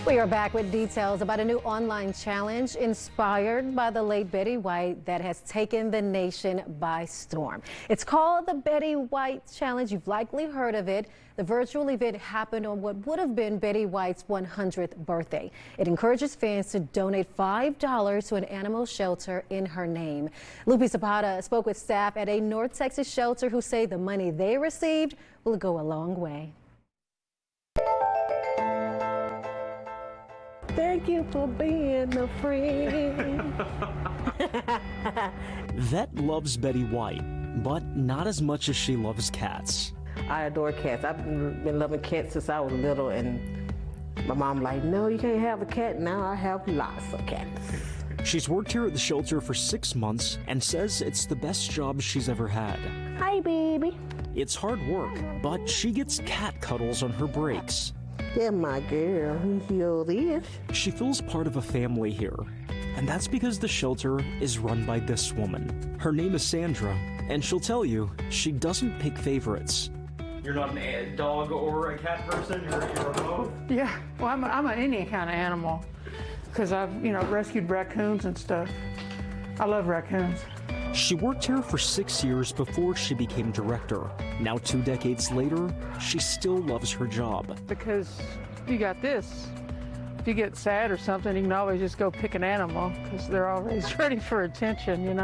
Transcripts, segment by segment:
We are back with details about a new online challenge inspired by the late Betty White that has taken the nation by storm. It's called the Betty White Challenge. You've likely heard of it. The virtual event happened on what would have been Betty White's 100th birthday. It encourages fans to donate $5 to an animal shelter in her name. Lupe Zapata spoke with staff at a North Texas shelter who say the money they received will go a long way. Thank you for being a friend. Vet loves Betty White, but not as much as she loves cats. I adore cats. I've been loving cats since I was little, and my mom like, no, you can't have a cat. Now I have lots of cats. She's worked here at the shelter for 6 months and says it's the best job she's ever had. Hi, baby. It's hard work, but she gets cat cuddles on her breaks. Yeah, my girl, who sure is. She feels part of a family here, and that's because the shelter is run by this woman. Her name is Sandra, and she'll tell you she doesn't pick favorites. You're not a dog or a cat person, you're both? Yeah, well, I'm an any kind of animal because I've, rescued raccoons and stuff. I love raccoons. She worked here for 6 years before she became director. Now 2 decades later, she still loves her job. Because you got this. If you get sad or something, you can always just go pick an animal because they're always ready for attention,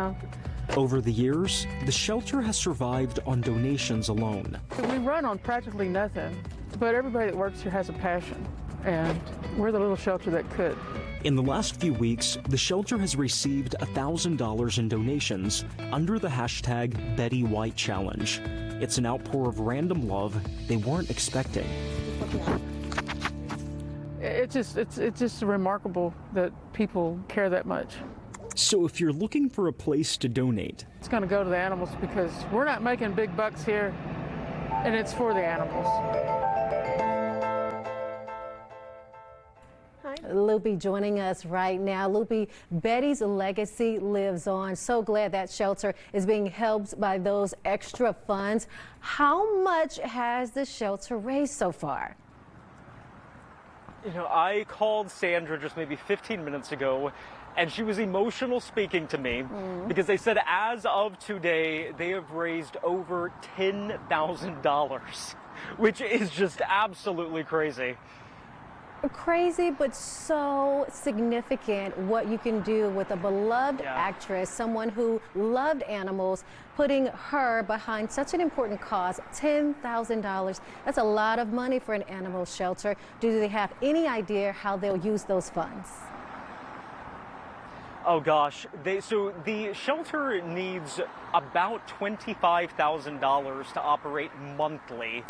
Over the years, the shelter has survived on donations alone. We run on practically nothing, but everybody that works here has a passion, and we're the little shelter that could. In the last few weeks, the shelter has received $1,000 in donations under the hashtag Betty White Challenge. It's an outpour of random love they weren't expecting. It's just remarkable that people care that much. So if you're looking for a place to donate, It's going to go to the animals because we're not making big bucks here, and it's for the animals. Lupe joining us right now. Lupe, Betty's legacy lives on. So glad that shelter is being helped by those extra funds. How much has the shelter raised so far? I called Sandra just maybe 15 minutes ago, and she was emotional speaking to me because they said as of today, they have raised over $10,000, which is just absolutely crazy. Crazy, but so significant what you can do with a beloved actress, someone who loved animals, putting her behind such an important cause. $10,000. That's a lot of money for an animal shelter. Do they have any idea how they'll use those funds? Oh gosh, so the shelter needs about $25,000 to operate monthly.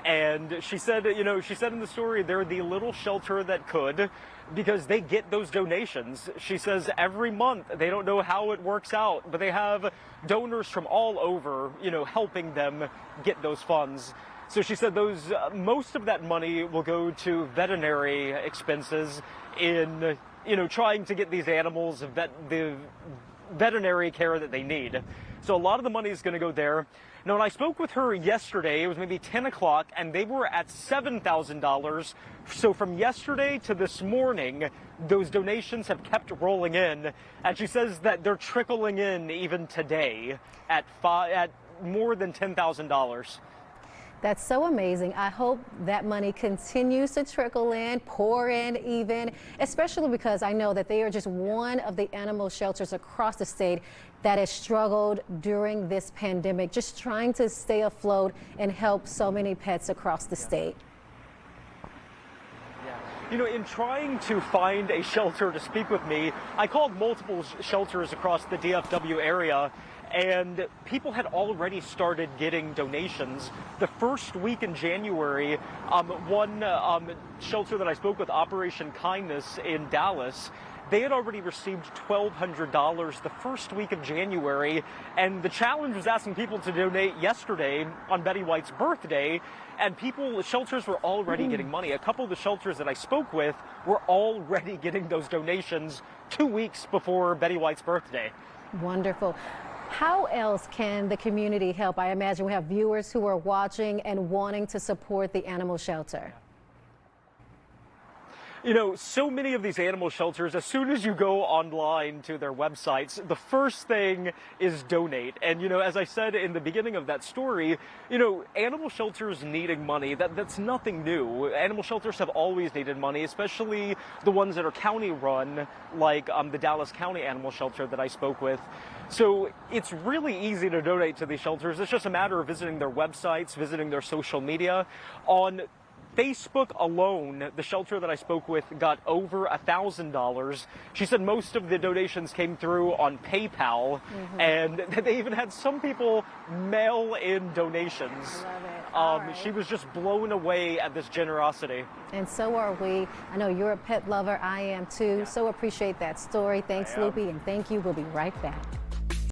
And she said, she said in the story, they're the little shelter that could, because they get those donations. She says every month, they don't know how it works out, but they have donors from all over, helping them get those funds. So she said most of that money will go to veterinary expenses in, trying to get these animals the veterinary care that they need. So a lot of the money is going to go there. Now, when I spoke with her yesterday, it was maybe 10 o'clock, and they were at $7,000. So from yesterday to this morning, those donations have kept rolling in. And she says that they're trickling in even today at more than $10,000. That's so amazing. I hope that money continues to trickle in, pour in even, especially because I know that they are just one of the animal shelters across the state that has struggled during this pandemic, just trying to stay afloat and help so many pets across the state. In trying to find a shelter to speak with me, I called multiple shelters across the DFW area, and people had already started getting donations. The first week in January, one shelter that I spoke with, Operation Kindness in Dallas, they had already received $1,200 the first week of January, and the challenge was asking people to donate yesterday on Betty White's birthday, and shelters were already getting money. A couple of the shelters that I spoke with were already getting those donations 2 weeks before Betty White's birthday. Wonderful. How else can the community help? I imagine we have viewers who are watching and wanting to support the animal shelter. You know, so many of these animal shelters, as soon as you go online to their websites, the first thing is donate. And, you know, as I said in the beginning of that story, you know, animal shelters needing money, that's nothing new. Animal shelters have always needed money, especially the ones that are county run, like the Dallas County Animal Shelter that I spoke with. So it's really easy to donate to these shelters. It's just a matter of visiting their websites, visiting their social media. On Facebook alone, the shelter that I spoke with got over $1,000. She said most of the donations came through on PayPal, and they even had some people mail in donations. Love it. She was just blown away at this generosity. And so are we. I know you're a pet lover. I am too. So appreciate that story. Thanks, Loopy, and thank you. We'll be right back.